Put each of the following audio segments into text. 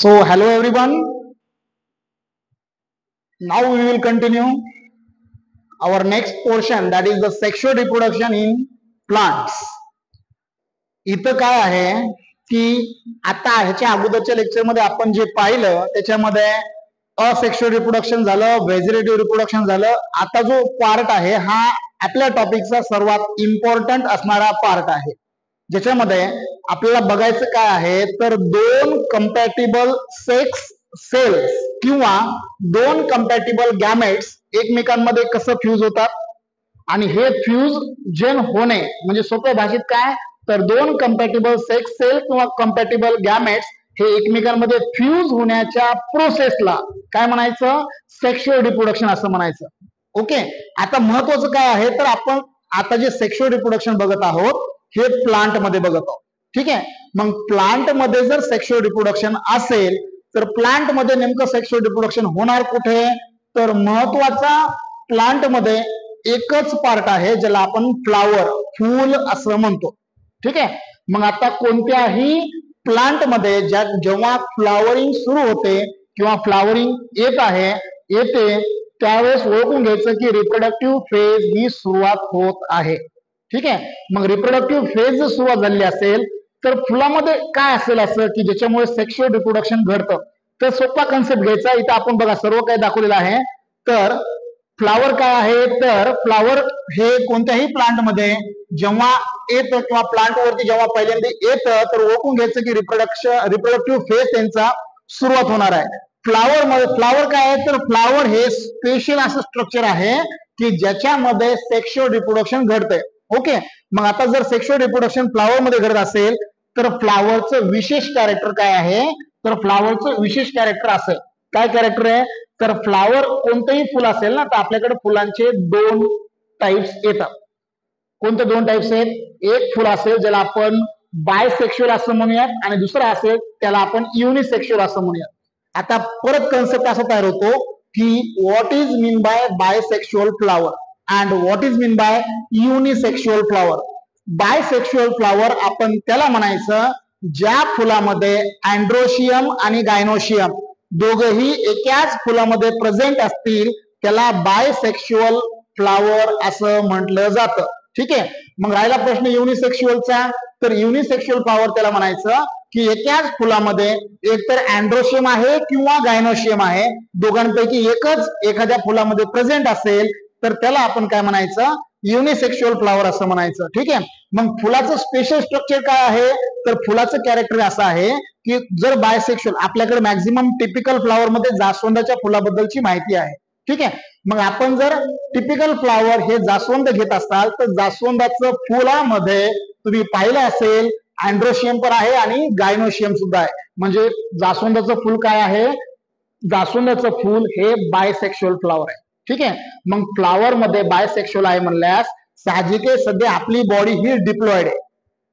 So, hello everyone. Now we will continue our next portion, that is the sexual reproduction in plants. इथं काय आहे की आता ह्याच्या अगोदरच्या लेक्चर मध्ये आपण जे पाहिलं त्याच्यामध्ये असेक्शुअल रिप्रोडक्शन झालं, व्हेजिटेटिव्ह रिप्रोडक्शन झालं. आता जो पार्ट आहे हा आपल्या टॉपिकचा सर्वात इम्पॉर्टंट असणारा पार्ट आहे, ज्याच्यामध्ये आपल्याला बघायचं काय आहे तर दोन कंपॅटिबल सेक्स सेल्स किंवा दोन कंपॅटिबल गॅमेट्स एकमेकांमध्ये कसं फ्यूज होतात आणि हे फ्युजन होणे म्हणजे सोप्या भाषेत काय तर दोन कंपॅटिबल सेक्स सेल किंवा कंपॅटिबल गॅमेट्स हे एकमेकांमध्ये फ्यूज होण्याच्या प्रोसेसला काय म्हणायचं, सेक्शुअल रिप्रोडक्शन असं म्हणायचं. ओके, आता महत्वाचं काय आहे तर आपण आता जे सेक्शुअल रिप्रोडक्शन बघत आहोत हे प्लांट मध्ये बघत आहोत. ठीक आहे, मग प्लांट मध्ये जर सेक्शुअल रिप्रोडक्शन असेल तर प्लांट मध्ये नेमकं सेक्शुअल रिप्रोडक्शन होणार कुठे तर महत्वाचा प्लांट मध्ये एकच पार्ट आहे ज्याला आपण फ्लावर फूल असं म्हणतो. ठीक आहे, मग आता कोणत्याही प्लांट मध्ये जेव्हा फ्लावरिंग सुरू होते किंवा फ्लावरिंग येते त्यावेळेस ओळखून घ्यायचं की रिप्रोडक्टिव्ह फेज ही सुरुवात होत आहे. ठीक आहे, मग रिप्रोडक्टिव्ह फेज जर सुरुवात झाली असेल तर फुलामध्ये काय असेल असं की ज्याच्यामुळे सेक्शुअल रिप्रोडक्शन घडतं. तर सोपा कन्सेप्ट घ्यायचा. इथं आपण बघा सर्व काही दाखवलेलं आहे. तर फ्लावर काय आहे तर फ्लावर हे कोणत्याही प्लांट मध्ये जेव्हा येतं किंवा प्लांट वरती जेव्हा पहिल्यांदा येतं तर ओळखून घ्यायचं की रिप्रोडक्टिव्ह फेज त्यांचा सुरुवात होणार आहे. फ्लावर काय आहे तर फ्लावर हे स्पेशल असं स्ट्रक्चर आहे की ज्याच्यामध्ये सेक्शुअल रिप्रोडक्शन घडतंय. ओके, मग आता जर सेक्शुअल रिप्रोडक्शन फ्लावर मध्ये घडत असेल तर फ्लावरचं विशेष कॅरेक्टर काय आहे तर फ्लावरचं विशेष कॅरेक्टर असेल. काय कॅरेक्टर आहे तर फ्लावर कोणतंही फुल असेल ना तर आपल्याकडे फुलांचे दोन टाइप्स येतात. कोणते दोन टाइप्स आहेत, एक फुल असेल ज्याला आपण बायसेक्शुअल असं म्हणूयात आणि दुसरं असेल त्याला आपण युनिसेक्शुअल असं म्हणूयात. आता परत कन्सेप्ट असा तयार होतो की what is mean by bisexual flower and what is mean by unisexual flower. Bisexual flower आपण त्याला म्हणायचं ज्या फुलामध्ये अँड्रोशियम आणि गायनोशियम दोघही एकाच फुलामध्ये प्रेझेंट असतील त्याला बायसेक्शुअल फ्लावर असं म्हटलं जातं. ठीक आहे, मग राहिला प्रश्न युनिसेक्शुअलचा. तर युनिसेक्शुअल फ्लावर त्याला म्हणायचं की एकाच फुलामध्ये एकतर अँड्रोशियम आहे किंवा गायनोशियम आहे, दोघांपैकी एकच एखाद्या फुलामध्ये प्रेझेंट असेल तर त्याला आपण काय म्हणायचं युनिसेक्शुअल फ्लावर असं म्हणायचं. ठीक आहे, मग फुलाचं स्पेशल स्ट्रक्चर काय आहे तर फुलाचं कॅरेक्टर असं आहे की जर बायसेक्शुअल आपल्याकडे मॅक्झिमम टिपिकल फ्लावर मध्ये जास्वंदाच्या फुलाबद्दलची माहिती आहे. ठीक आहे, मग आपण जर टिपिकल फ्लावर हे जास्वंद घेत असाल तर जास्वंदाचं फुलामध्ये तुम्ही पाहिलं असेल अँड्रोशियम पण आहे आणि गायनोशियम सुद्धा आहे. म्हणजे जास्वंदाचं फुल काय आहे, जास्वंदाचं फुल हे बायसेक्शुअल फ्लावर आहे. ठीक आहे, मग फ्लावर मध्ये बायसेक्शुअल आहे म्हणल्यास साहजिक आहे सध्या आपली बॉडी ही डिप्लॉइड आहे.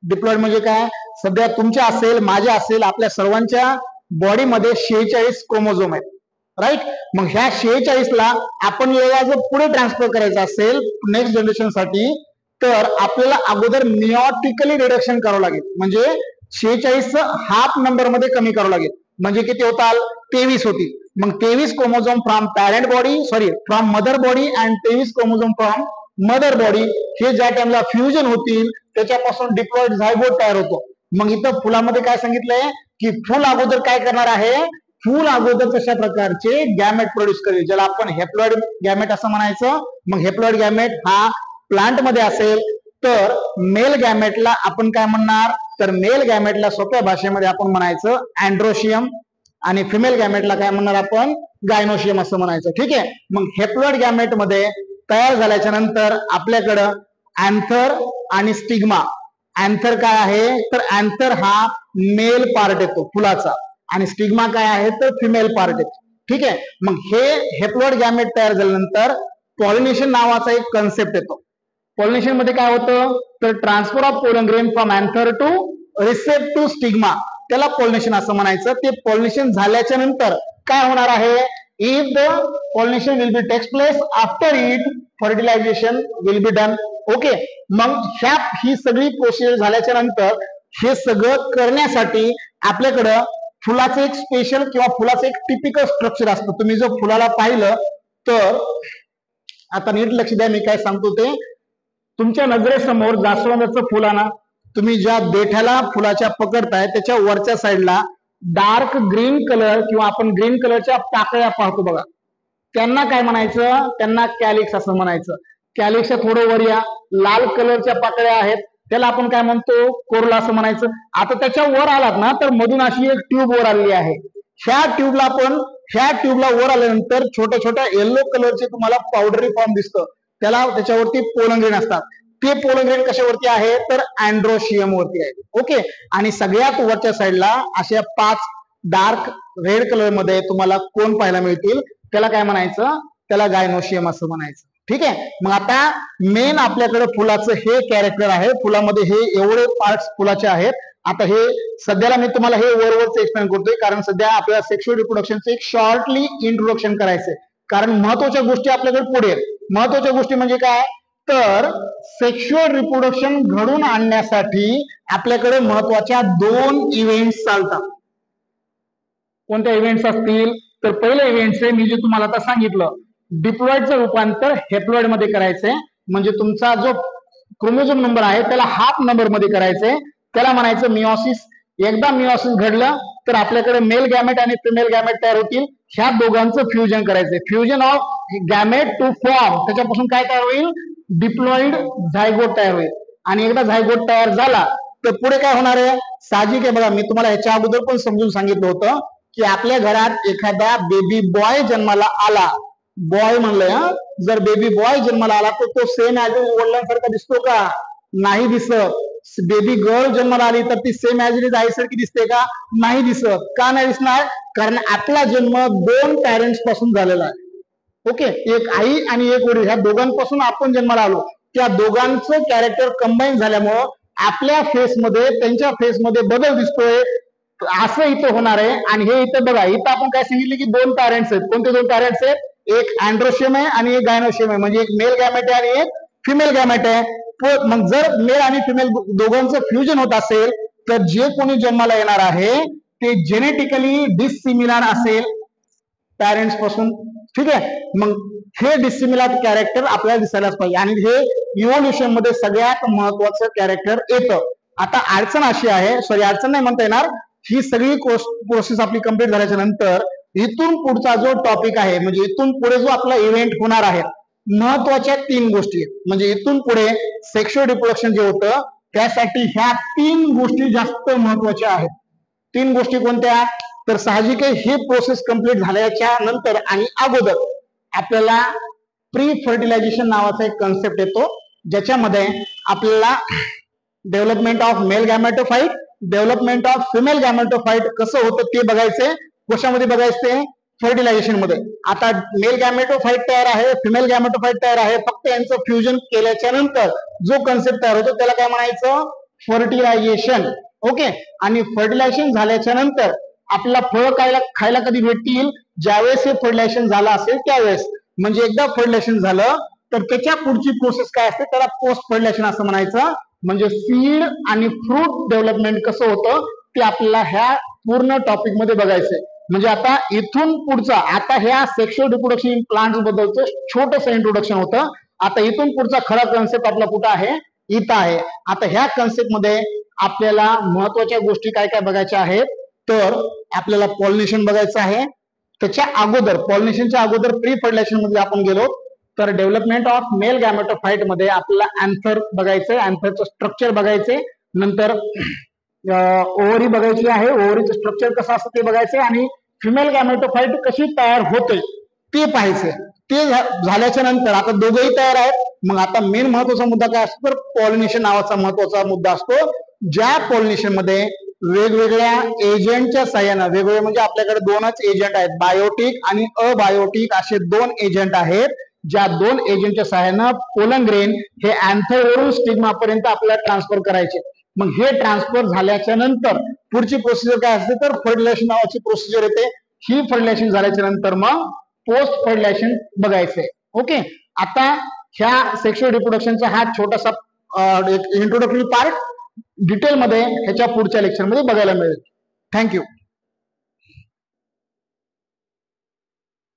डिप्लॉइड म्हणजे काय, सध्या तुमच्या असेल माझ्या असेल आपल्या सर्वांच्या बॉडीमध्ये 46 क्रोमोझोम आहेत. राईट, मग ह्या 46 ला आपण याला जर पुढे ट्रान्सफर करायचं असेल नेक्स्ट जनरेशन साठी तर आपल्याला अगोदर मिओटिकली रिडक्शन करावं लागेल. म्हणजे 46 हाफ नंबर मध्ये कमी करावं लागेल. म्हणजे किती होताल 23 होतील. मग 23 chromosome from parent body from mother body and 23 chromosome from mother body हे ज्या टाइमला फ्युजन होतील त्याच्यापासून डिप्लॉइड झायगोट तयार होतो. मग इथं फुलामध्ये काय सांगितलंय की फुल अगोदर काय करणार आहे, फुल अगोदर तशा प्रकारचे गॅमेट प्रोड्यूस करेल ज्याला आपण हेप्लॉइड गॅमेट असं म्हणायचं. मग हेप्लॉइड गॅमेट हा प्लांट मध्ये असेल तर मेल गॅमेटला आपण काय म्हणणार तर मेल गॅमेटला सोप्या भाषेमध्ये आपण म्हणायचं अँड्रोशियम आणि फिमेल गॅमेटला काय म्हणणार आपण गायनोशियम असं म्हणायचं. ठीक आहे, मग हेप्लॉइड गॅमेट मध्ये तयार झाल्याच्या नंतर आपल्याकडं अँथर आणि स्टिग्मा. अँथर काय आहे तर अँथर हा मेल पार्ट येतो फुलाचा आणि स्टिग्मा काय आहे तर फिमेल पार्ट येतो. ठीक आहे, मग हे हेप्लॉइड गॅमेट तयार झाल्यानंतर पॉलिनेशन नावाचा एक कन्सेप्ट येतो. पॉलिनेशन मध्ये काय होतं तर transfer of pollen grain from anther to recept to stigma त्याला पॉलिनेशन असं म्हणायचं. ते पॉलिनेशन झाल्याच्या नंतर काय होणार आहे, if the pollination will be takes place after it fertilization will be done. Okay, मग ही सगळी प्रोसिजर झाल्याच्या नंतर हे सगळं करण्यासाठी आपल्याकडं फुलाचं एक स्पेशल किंवा फुलाचं एक टिपिकल स्ट्रक्चर असतं. तुम्ही जर फुलाला पाहिलं तर, आता नीट लक्ष द्या मी काय सांगतो ते. तुमच्या नजरेसमोर जास्वंदाचं फुल आहे ना, तुम्ही ज्या देठाला फुलाच्या पकडताय त्याच्या वरच्या साईडला डार्क ग्रीन कलर किंवा आपण ग्रीन कलरच्या पाकळ्या पाहतो बघा, त्यांना काय म्हणायचं? त्यांना कॅलिक्स असं म्हणायचं. कॅलिक्सच्या थोडं वर या लाल कलरच्या पाकळ्या आहेत, त्याला आपण काय म्हणतो? कोरोला असं म्हणायचं. आता त्याच्या वर आलात ना तर मधून अशी एक ट्यूब वर आलेली आहे. ह्या ट्यूबला वर आल्यानंतर छोट्या छोट्या येलो कलरचे तुम्हाला पावडरी फॉर्म दिसतं, त्याच्यावरती पोलन ग्रेन असतात. ते पोलन ग्रेन कशावरती आहे? तर अँड्रोशियम वरती आहे. ओके. आणि सगळ्यात वरच्या साईडला अशा 5 डार्क रेड कलर मध्ये तुम्हाला कोण पाहायला मिळतील, त्याला काय म्हणायचं? त्याला गायनोशियम असं म्हणायचं. ठीक आहे. मग आता मेन आपल्याकडे फुलाचं हे कॅरेक्टर आहे. फुलामध्ये हे एवढे पार्ट्स फुलाचे आहेत. आता हे सध्याला मी तुम्हाला हे वरवरच एक्सप्लेन करतोय, कारण सध्या आपल्याला सेक्शुअल रिप्रोडक्शनचं एक शॉर्टली इंट्रोडक्शन करायचंय, कारण महत्वाच्या गोष्टी आपल्याकडे पुढे आहेत. महत्वाच्या गोष्टी म्हणजे काय? तर सेक्शुअल रिप्रोडक्शन घडून आणण्यासाठी आपल्याकडे महत्वाच्या 2 इव्हेंट्स चालतात. कोणत्या इव्हेंट्स असतील? तर पहिलं इव्हेंट्स आहे मी जे तुम्हाला आता सांगितलं, डिप्लॉइडचं रूपांतर हेप्लॉइड मध्ये करायचंय. म्हणजे तुमचा जो क्रोमोझोम नंबर आहे त्याला हाफ नंबर मध्ये करायचंय, त्याला म्हणायचं मिओसिस. एकदा मिओसिस घडलं तर आपल्याकडे मेल गॅमेट आणि फिमेल गॅमेट तयार होतील. ह्या दोघांचं फ्युजन करायचंय. Fusion of gamete to form, त्याच्यापासून काय तयार होईल? डिप्लॉइड झायगोट तयार होईल. आणि एकदा झायगोट तयार झाला तर पुढे काय होणार आहे? साहजिक आहे बघा, मी तुम्हाला ह्याच्या अगोदर पण समजून सांगितलं होतं की आपल्या घरात एखादा बेबी बॉय जन्माला आला, बॉय म्हणलंय हा, जर बेबी बॉय जन्माला आला तर तो सेम ऍज वडिलांसारखा दिसतो का? नाही दिसत. बेबी गर्ल जन्माला आली तर ती सेम ऍज इज आईसारखी दिसते का? नाही दिसत. का नाही दिसणार? कारण आपला जन्म 2 पॅरेंट्स पासून झालेला आहे. ओके. एक आई आणि एक वडील, ह्या दोघांपासून आपण जन्माला आलो. त्या दोघांचं कॅरेक्टर कंबाईन झाल्यामुळं आपल्या फेसमध्ये त्यांच्या फेसमध्ये बदल दिसतोय, असं इथं होणार आहे. आणि हे इथं बघा, इथं आपण काय सांगितलं की 2 पॅरेंट्स आहेत. कोणते 2 पॅरेंट्स आहेत? एक अँड्रोशियम आहे आणि एक गायनोशियम आहे. म्हणजे एक मेल गॅमेट आहे आणि एक फिमेल गॅमेट आहे. मग जर मेल आणि फिमेल दोघांचं फ्युजन होत असेल तर जे कोणी जन्माला येणार आहे ते जेनेटिकली डिसिमिलर असेल पॅरेंट्स पासून. ठीक आहे. मग हे डिसिमिलर कॅरेक्टर आपल्याला दिसायलाच पाहिजे, आणि हे इव्होल्युशन मध्ये सगळ्यात महत्वाचं कॅरेक्टर येतं. आता अडचण अशी आहे, सॉरी अडचण नाही म्हणता येणार, ही सगळी प्रोसेस आपली कंप्लीट झाल्याच्या नंतर इथून पुढचा जो टॉपिक आहे, म्हणजे इथून पुढे जो आपला इव्हेंट होणार आहे, महत्वाच्या 3 गोष्टी आहेत. म्हणजे इथून पुढे सेक्शुअल रिप्रोडक्शन जे होतं त्यासाठी ह्या 3 गोष्टी जास्त महत्वाच्या आहेत. 3 गोष्टी कोणत्या? तर साहजिक आहे, ही प्रोसेस कंप्लीट झाल्याच्या नंतर आणि अगोदर आपल्याला प्री फर्टिलायझेशन नावाचा एक कन्सेप्ट येतो, ज्याच्यामध्ये आपल्याला development of male gametophyte, development of female gametophyte कसं होतं ते बघायचंय. कशामध्ये बघायचंय? फर्टिलायझेशन मध्ये. आता मेल गॅमेटोफाइट तयार आहे, फिमेल गॅमेटोफाइट तयार आहे, फक्त यांचं फ्युजन केल्याच्या नंतर जो कन्सेप्ट तयार होतो त्याला काय म्हणायचं? फर्टिलायझेशन. ओके. आणि फर्टिलायझेशन झाल्याच्या नंतर आपल्याला फळं खायला कधी भेटतील? ज्यावेळेस हे फर्टिलायझेशन झालं असेल त्यावेळेस. म्हणजे एकदा फर्टिलायझेशन झालं तर त्याच्या पुढची प्रोसेस काय असते? त्याला पोस्ट फर्टिलायझेशन असं म्हणायचं. म्हणजे सीड आणि फ्रूट डेव्हलपमेंट कसं होतं ते आपल्याला ह्या पूर्ण टॉपिक मध्ये बघायचंय. म्हणजे आता इथून पुढचा, आता ह्या सेक्शुअल रिप्रोडक्शन इन प्लांट्स बद्दलचं छोटंसं इंट्रोडक्शन होतं. आता इथून पुढचा खरा कन्सेप्ट आपला कुठं आहे? इथं आहे. आता ह्या कन्सेप्ट मध्ये आपल्याला महत्वाच्या गोष्टी काय काय बघायच्या आहेत? तर आपल्याला पॉलिनेशन बघायचं आहे. त्याच्या अगोदर, पॉलिनेशनच्या अगोदर प्री फर्टिलायझेशन मध्ये आपण गेलो तर डेव्हलपमेंट ऑफ मेल गॅमेटोफाइट मध्ये आपल्याला अँथर बघायचंय, अँथरचं स्ट्रक्चर बघायचंय, नंतर ओव्हरी बघायची आहे, ओव्हरीचं स्ट्रक्चर कसं असतं ते बघायचंय, आणि फिमेल गॅमेटोफाइट कशी तयार होते ते पाहायचंय. ते झाल्याच्या नंतर आता दोघंही तयार आहेत. मग आता मेन महत्वाचा मुद्दा काय असतो? तर पॉलिनेशन नावाचा महत्वाचा मुद्दा असतो, ज्या पॉलिनेशन मध्ये वेगवेगळ्या एजंटच्या साह्यानं, वेगवेगळे म्हणजे आपल्याकडे 2च एजंट आहेत, बायोटिक आणि अबायोटिक असे 2 एजंट आहेत. ज्या 2 एजंटच्या साह्यानं पोलन ग्रेन हे अँथरवरून स्टिग्मा पर्यंत आपल्याला ट्रान्सफर करायचे. मग हे ट्रान्सफर झाल्याच्या नंतर पुढची प्रोसिजर काय असते? तर फर्टिलायझेशन नावाची प्रोसिजर येते. ही फर्टिलायझेशन झाल्याच्या नंतर मग पोस्ट फर्टिलायझेशन बघायचंय. ओके. आता ह्या सेक्शुअल रिप्रोडक्शनचा हा छोटासा इंट्रोडक्टरी पार्ट डिटेलमध्ये ह्याच्या पुढच्या लेक्चरमध्ये बघायला मिळेल. थँक्यू.